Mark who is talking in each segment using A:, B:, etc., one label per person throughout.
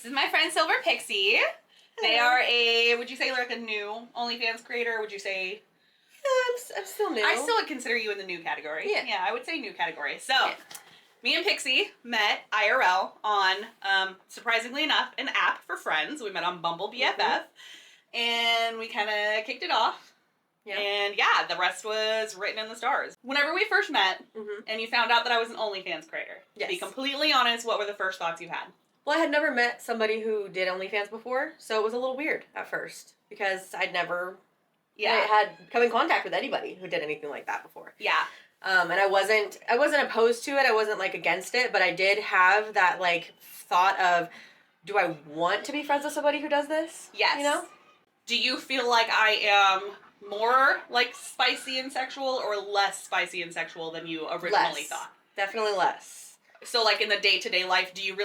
A: is my friend Silver Pixie. They are would you say like a new OnlyFans creator? Or would you say?
B: I'm still new.
A: I still would consider you in the new category.
B: Yeah.
A: Yeah, I would say new category. So, me and Pixie met IRL on, surprisingly enough, an app for friends. We met on Bumble BFF, and we kind of kicked it off. Yeah. And yeah, the rest was written in the stars. Whenever we first met, and you found out that I was an OnlyFans creator, to be completely honest, what were the first thoughts you had?
B: Well, I had never met somebody who did OnlyFans before, so it was a little weird at first, because I'd never had come in contact with anybody who did anything like that before.
A: Yeah.
B: And I wasn't opposed to it, I wasn't, like, against it, but I did have that, like, thought of, do I want to be friends with somebody who does this?
A: Yes.
B: You know?
A: Do you feel like I am more, like, spicy and sexual, or less spicy and sexual than you originally thought?
B: Definitely less.
A: So, like, in the day-to-day life, do you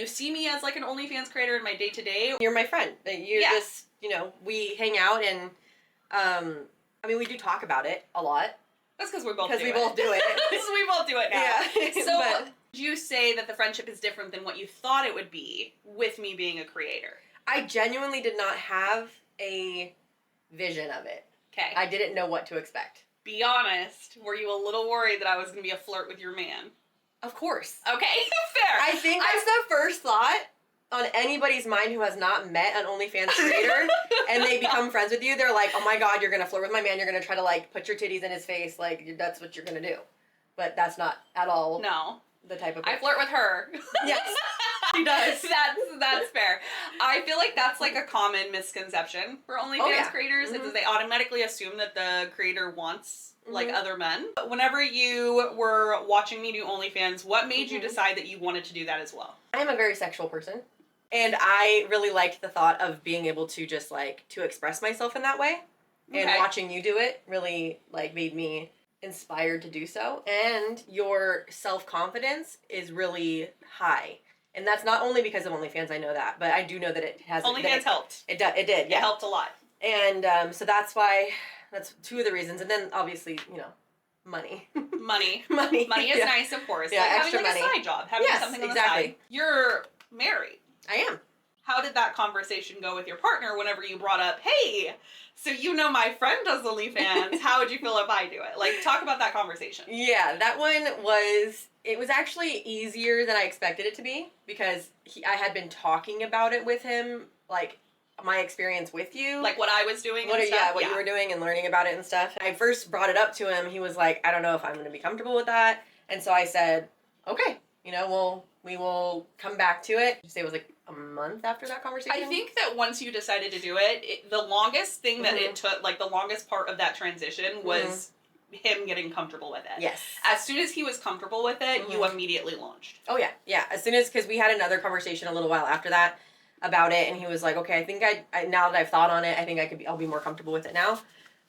A: see me as, like, an OnlyFans creator in my day-to-day?
B: You're my friend. You're just, you know, we hang out and, I mean, we do talk about it a lot.
A: That's because we both do it.
B: Because we both do it.
A: Because we both do it now.
B: Yeah.
A: So, would you say that the friendship is different than what you thought it would be with me being a creator?
B: I genuinely did not have a vision of it.
A: Okay.
B: I didn't know what to expect.
A: Be honest, were you a little worried that I was going to be a flirt with your man?
B: Of course.
A: Okay, fair.
B: I think that's the first thought on anybody's mind who has not met an OnlyFans creator and they become friends with you. They're like, oh my God, you're going to flirt with my man. You're going to try to, like, put your titties in his face. Like, that's what you're going to do. But that's not at all the type of person.
A: I flirt with her.
B: Yes, she does.
A: That's fair. I feel like that's, like, a common misconception for OnlyFans creators. Is they automatically assume that the creator wants, like, other men. Whenever you were watching me do OnlyFans, what made you decide that you wanted to do that as well?
B: I am a very sexual person. And I really liked the thought of being able to just, like, to express myself in that way. Okay. And watching you do it really, like, made me inspired to do so. And your self-confidence is really high. And that's not only because of OnlyFans, I know that, but I do know that it has...
A: OnlyFans helped.
B: It did, yeah.
A: It helped a lot.
B: And so that's why, that's two of the reasons. And then, obviously, you know, money.
A: Money is nice, of course.
B: Yeah,
A: like
B: extra
A: having, like, a side job. Having something on the side. You're married.
B: I am.
A: How did that conversation go with your partner whenever you brought up, hey, so you know my friend does OnlyFans, how would you feel if I do it? Like, talk about that conversation.
B: Yeah, that one was actually easier than I expected it to be, because I had been talking about it with him, like, my experience with you.
A: Like what I was doing
B: and stuff? Yeah, what you were doing and learning about it and stuff. I first brought it up to him, he was like, I don't know if I'm going to be comfortable with that. And so I said, okay, you know, we will come back to it. Did you say it was like a month after that conversation?
A: I think that once you decided to do it, the longest thing that it took, like the longest part of that transition was him getting comfortable with it.
B: Yes.
A: As soon as he was comfortable with it, you immediately launched.
B: Oh yeah, yeah. As soon as, because we had another conversation a little while after that about it, and he was like, okay, I think I now that I've thought on it, I think I'll be more comfortable with it now.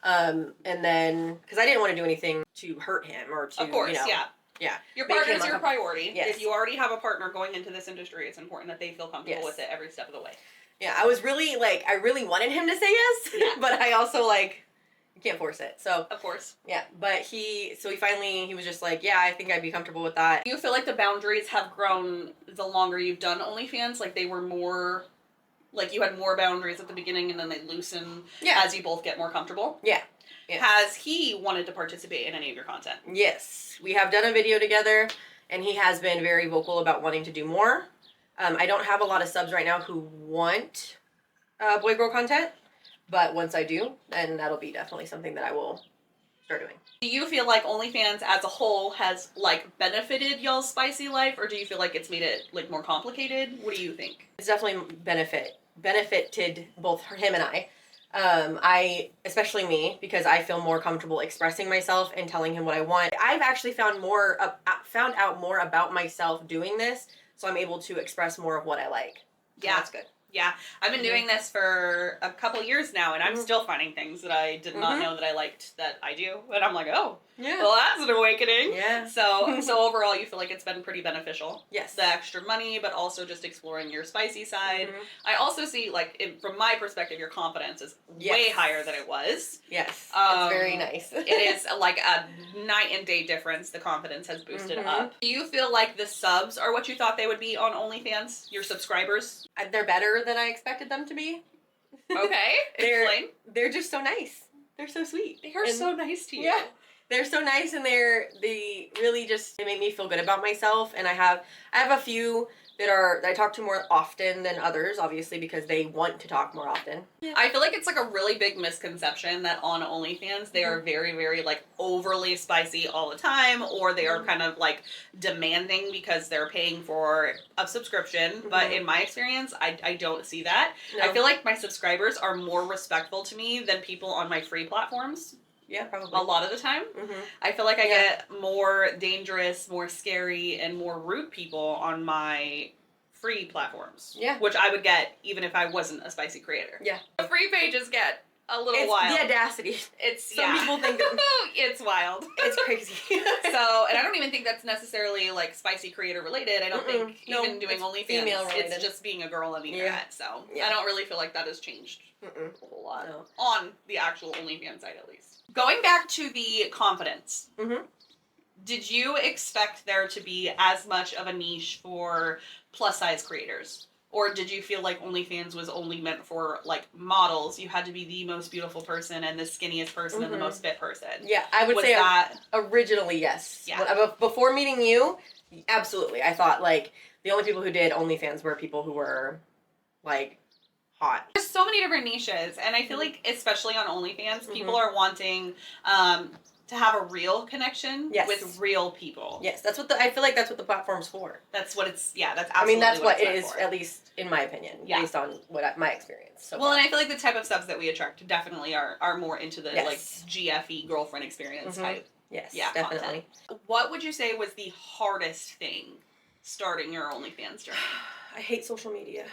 B: And then, because I didn't want to do anything to hurt him or to,
A: of course,
B: you know,
A: yeah. Your partner is your priority. Yes. If you already have a partner going into this industry, it's important that they feel comfortable with it every step of the way.
B: Yeah, I was really, like, I really wanted him to say yes, but I also, like, you can't force it, so.
A: Of course.
B: Yeah, but he was just like, yeah, I think I'd be comfortable with that.
A: Do you feel like the boundaries have grown the longer you've done OnlyFans? Like, they were more, like, you had more boundaries at the beginning and then they loosen as you both get more comfortable?
B: Yeah. Yes.
A: Has he wanted to participate in any of your content?
B: Yes. We have done a video together, and he has been very vocal about wanting to do more. I don't have a lot of subs right now who want boy-girl content, but once I do, then that'll be definitely something that I will start doing.
A: Do you feel like OnlyFans as a whole has, like, benefited y'all's spicy life, or do you feel like it's made it, like, more complicated? What do you think?
B: It's definitely benefited both him and I. Especially me, because I feel more comfortable expressing myself and telling him what I want. I've actually found out more about myself doing this, so I'm able to express more of what I like. So
A: yeah,
B: that's good.
A: Yeah, I've been doing this for a couple years now, and I'm still finding things that I did not know that I liked that I do, and I'm like, oh,
B: Yeah.
A: Well, that's an awakening.
B: Yeah.
A: So overall, you feel like it's been pretty beneficial.
B: Yes.
A: The extra money, but also just exploring your spicy side. I also see, like, from my perspective, your confidence is way higher than it was.
B: Yes. It's very nice.
A: It is like a night and day difference. The confidence has boosted up. Do you feel like the subs are what you thought they would be on OnlyFans? Your subscribers?
B: They're better than I expected them to be.
A: Okay. Explain.
B: They're just so nice. They're so sweet.
A: They are so nice to you.
B: Yeah. They're so nice, and they really just, they make me feel good about myself. And I have a few that I talk to more often than others, obviously, because they want to talk more often.
A: Yeah. I feel like it's like a really big misconception that on OnlyFans they are very, very like overly spicy all the time, or they are kind of like demanding because they're paying for a subscription. But in my experience, I don't see that. No. I feel like my subscribers are more respectful to me than people on my free platforms.
B: Yeah, probably.
A: A lot of the time. I feel like I get more dangerous, more scary, and more rude people on my free platforms.
B: Yeah.
A: Which I would get even if I wasn't a spicy creator.
B: Yeah.
A: The free pages get a little wild.
B: The audacity. Some people think that
A: it's wild.
B: It's crazy.
A: So, and I don't even think that's necessarily like spicy creator related. I don't think even doing OnlyFans, it's just being a girl on the internet. So I don't really feel like that has changed a whole lot on the actual OnlyFans site, at least. Going back to the confidence, did you expect there to be as much of a niche for plus size creators? Or did you feel like OnlyFans was only meant for like models? You had to be the most beautiful person and the skinniest person and the most fit person.
B: Yeah, I would say that originally, yes.
A: Yeah.
B: Before meeting you, absolutely. I thought like the only people who did OnlyFans were people who were like hot.
A: There's so many different niches, and I feel like especially on OnlyFans, people are wanting to have a real connection with real people.
B: Yes, I feel like that's what the platform's for.
A: That's what it's. Yeah, that's absolutely.
B: I mean, that's what it is,
A: for.
B: at least in my opinion, based on my experience. So
A: well, and I feel like the type of subs that we attract definitely are more into the like GFE girlfriend experience type.
B: Yes, definitely.
A: Content. What would you say was the hardest thing starting your OnlyFans journey?
B: I hate social media.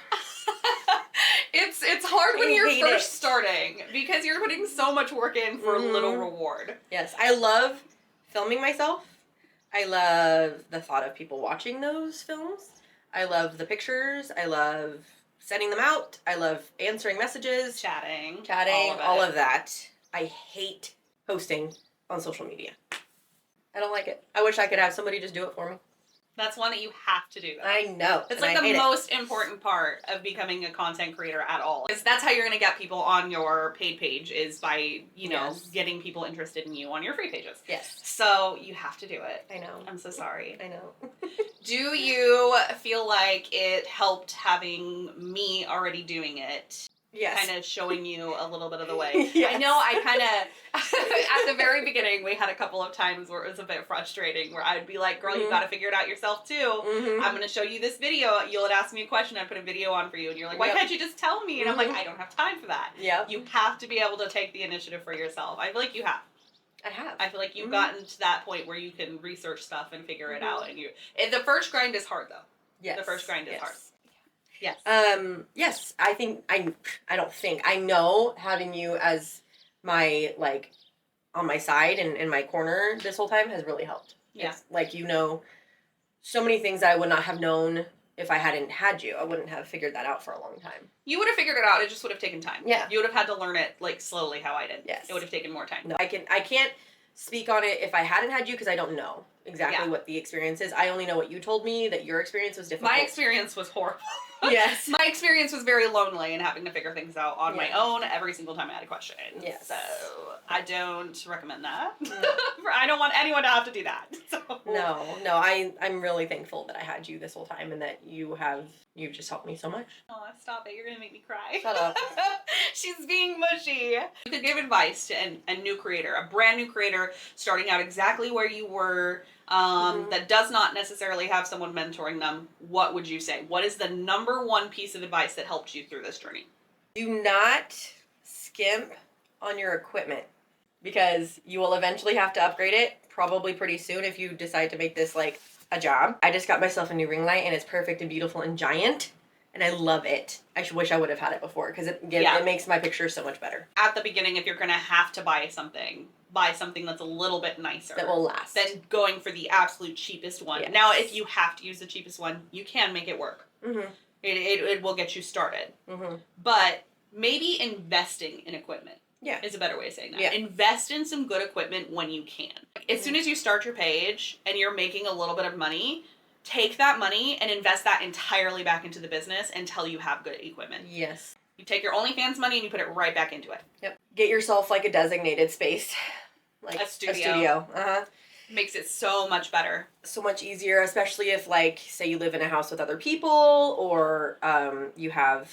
A: It's hard when you're first starting because you're putting so much work in for little reward.
B: Yes, I love filming myself. I love the thought of people watching those films. I love the pictures. I love sending them out. I love answering messages.
A: Chatting.
B: All of that. I hate posting on social media. I don't like it. I wish I could have somebody just do it for me.
A: That's one that you have to do. Though.
B: I know.
A: It's like the most important part of becoming a content creator at all. Because that's how you're going to get people on your paid page is by, you know, getting people interested in you on your free pages.
B: Yes.
A: So you have to do it.
B: I know.
A: I'm so sorry.
B: I know.
A: Do you feel like it helped having me already doing it?
B: Yes.
A: Kind of showing you a little bit of the way.
B: Yes.
A: I know I kind of, at the very beginning, we had a couple of times where it was a bit frustrating, where I'd be like, girl, you got to figure it out yourself too. I'm going to show you this video. You'll ask me a question, I'd put a video on for you, and you're like, why can't you just tell me? And I'm like, I don't have time for that. You have to be able to take the initiative for yourself. I feel like you have.
B: I have.
A: I feel like you've gotten to that point where you can research stuff and figure it out. And the first grind is hard, though.
B: Yes.
A: The first grind is hard. Yes.
B: Yes, I know having you as my, like, on my side and in my corner this whole time has really helped.
A: Yeah.
B: It's, like, you know, so many things that I would not have known if I hadn't had you. I wouldn't have figured that out for a long time.
A: You would have figured it out, it just would have taken time.
B: Yeah.
A: You would have had to learn it, like, slowly how I did.
B: Yes.
A: It would have taken more time.
B: No, I can't speak on it if I hadn't had you because I don't know exactly what the experience is. I only know what you told me, that your experience was difficult.
A: My experience was horrible.
B: Yes.
A: My experience was very lonely and having to figure things out on my own every single time I had a question.
B: Yes.
A: So I don't recommend that. No. I don't want anyone to have to do that. So.
B: No, I'm really thankful that I had you this whole time and that you've just helped me so much.
A: Oh, stop it. You're going to make me cry.
B: Shut up.
A: She's being mushy. You could give advice to a new creator, a brand new creator starting out exactly where you were, that does not necessarily have someone mentoring them. What would you say? What is the number one piece of advice that helped you through this journey?
B: Do not skimp on your equipment because you will eventually have to upgrade it probably pretty soon if you decide to make this like a job. I just got myself a new ring light and it's perfect and beautiful and giant and I love it. I wish I would have had it before because it makes my pictures so much better.
A: At the beginning, if you're going to have to buy something, buy something that's a little bit nicer.
B: That will last.
A: Than going for the absolute cheapest one.
B: Yes.
A: Now, if you have to use the cheapest one, you can make it work.
B: Mm-hmm.
A: It will get you started.
B: Mm-hmm.
A: But maybe investing in equipment is a better way of saying that.
B: Yeah.
A: Invest in some good equipment when you can. As soon as you start your page and you're making a little bit of money, take that money and invest that entirely back into the business until you have good equipment.
B: Yes.
A: You take your OnlyFans money and you put it right back into it.
B: Yep. Get yourself like a designated space. Like
A: a studio.
B: Uh-huh.
A: Makes it so much better.
B: So much easier, especially if, like, say you live in a house with other people or you have,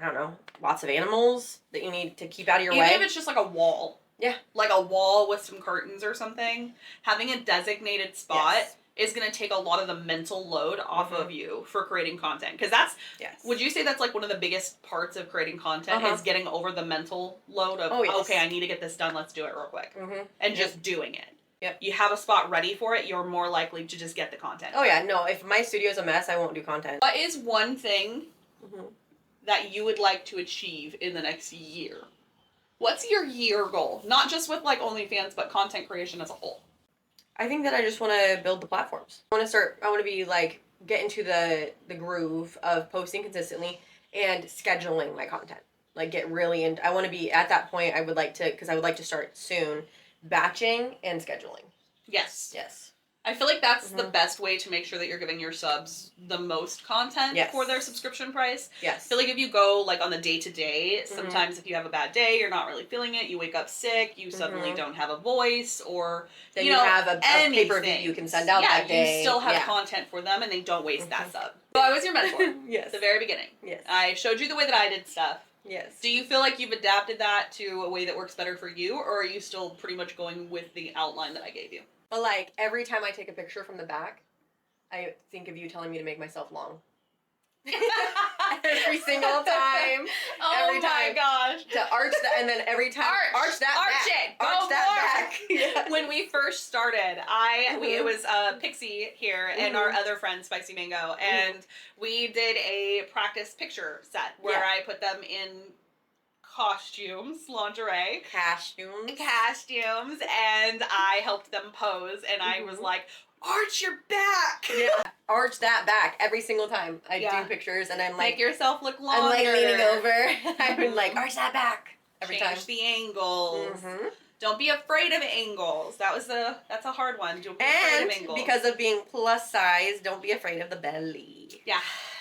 B: I don't know, lots of animals that you need to keep out of your way.
A: Even if it's just like a wall.
B: Yeah.
A: Like a wall with some curtains or something. Having a designated spot is going to take a lot of the mental load off of you for creating content. Because that's, would you say that's like one of the biggest parts of creating content is getting over the mental load of, okay, I need to get this done, let's do it real quick. And just doing it.
B: Yep.
A: You have a spot ready for it, you're more likely to just get the content.
B: Oh yeah, no, if my studio's a mess, I won't do content.
A: What is one thing that you would like to achieve in the next year? What's your year goal? Not just with like OnlyFans, but content creation as a whole.
B: I think that I just want to build the platforms. I want to be like, get into the groove of posting consistently and scheduling my content. Like get really in, I want to be at that point. I would like to start soon, batching and scheduling.
A: Yes.
B: Yes.
A: I feel like that's the best way to make sure that you're giving your subs the most content for their subscription price.
B: Yes.
A: I feel like if you go like on the day-to-day, sometimes if you have a bad day, you're not really feeling it, you wake up sick, you suddenly don't have a voice, or
B: then you have a pay-per-view you can send out that day.
A: You still have content for them and they don't waste that sub. So I was your mentor.
B: Yes.
A: At the very beginning.
B: Yes.
A: I showed you the way that I did stuff.
B: Yes.
A: Do you feel like you've adapted that to a way that works better for you, or are you still pretty much going with the outline that I gave you?
B: But like every time I take a picture from the back, I think of you telling me to make myself long. Every single time.
A: Oh
B: every
A: my
B: time.
A: Gosh.
B: To arch that, and then every time arch that back. Arch that back. Yeah.
A: When we first started, it was Pixie here and our other friend Spicy Mango, and we did a practice picture set where I put them in costumes, lingerie.
B: Costumes,
A: and I helped them pose, and I was like, arch your back!
B: Yeah, arch that back every single time I do pictures, and I'm like...
A: Make yourself look longer.
B: I'm like leaning over, I'm like, arch that back every time.
A: Change the angles. Don't be afraid of angles. That's a hard one. Don't be afraid of angles.
B: Because of being plus size, don't be afraid of the belly.
A: Yeah,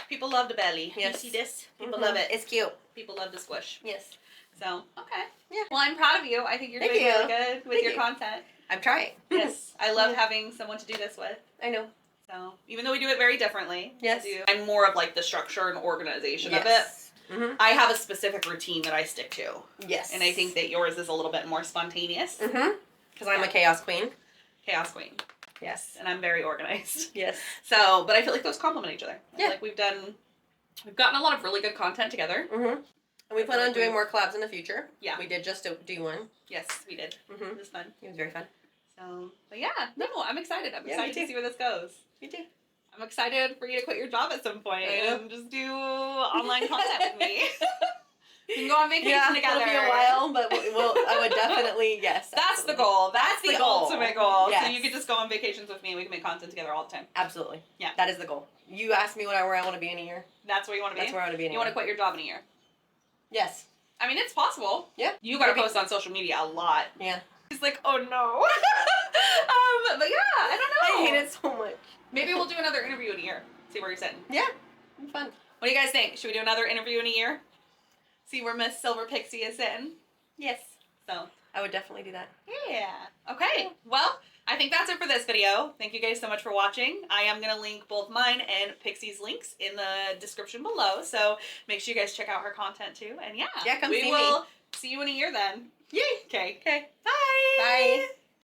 A: people love the belly.
B: Yes.
A: You see this? People love it.
B: It's cute.
A: People love the squish.
B: Yes.
A: So, okay.
B: Yeah.
A: Well, I'm proud of you. I think you're doing really good with your content.
B: I'm trying.
A: Yes. I love having someone to do this with.
B: I know.
A: So, even though we do it very differently.
B: Yes.
A: I'm more of like the structure and organization of it. I have a specific routine that I stick to.
B: Yes.
A: And I think that yours is a little bit more spontaneous.
B: Because I'm a chaos queen.
A: Chaos queen.
B: Yes.
A: And I'm very organized.
B: Yes.
A: So, but I feel like those complement each other. I feel like we've gotten a lot of really good content together.
B: And we plan on doing more collabs in the future.
A: Yeah.
B: We did just do one.
A: Yes, we did. It was fun.
B: It was very fun.
A: So, but yeah, no, I'm excited. I'm excited to see where this goes.
B: Me too.
A: I'm excited for you to quit your job at some point and just do online content with me. We can go on vacation together.
B: It'll be a while, but I would definitely, yes.
A: That's the goal. That's the ultimate goal.
B: Yes.
A: So you could just go on vacations with me and we can make content together all the time.
B: Absolutely.
A: Yeah.
B: That is the goal. You asked me where I want to be in a year.
A: That's where you want to be?
B: That's where I want to be in a year.
A: You want to quit your job in a year?
B: Yes.
A: I mean, it's possible.
B: Yeah.
A: You got to post on social media a lot.
B: Yeah.
A: He's like, oh no. But yeah, I don't know.
B: I hate it so much.
A: Maybe we'll do another interview in a year. See where you're sitting.
B: Yeah. It'll be fun.
A: What do you guys think? Should we do another interview in a year? See where Miss Silver Pixie is sitting?
B: Yes.
A: So.
B: I would definitely do that.
A: Yeah. Okay. Well, I think that's it for this video. Thank you guys so much for watching. I am going to link both mine and Pixie's links in the description below. So make sure you guys check out her content too. And yeah.
B: Yeah, come see me.
A: We will see you in a year then.
B: Yay.
A: Okay.
B: Okay.
A: Bye.
B: Bye.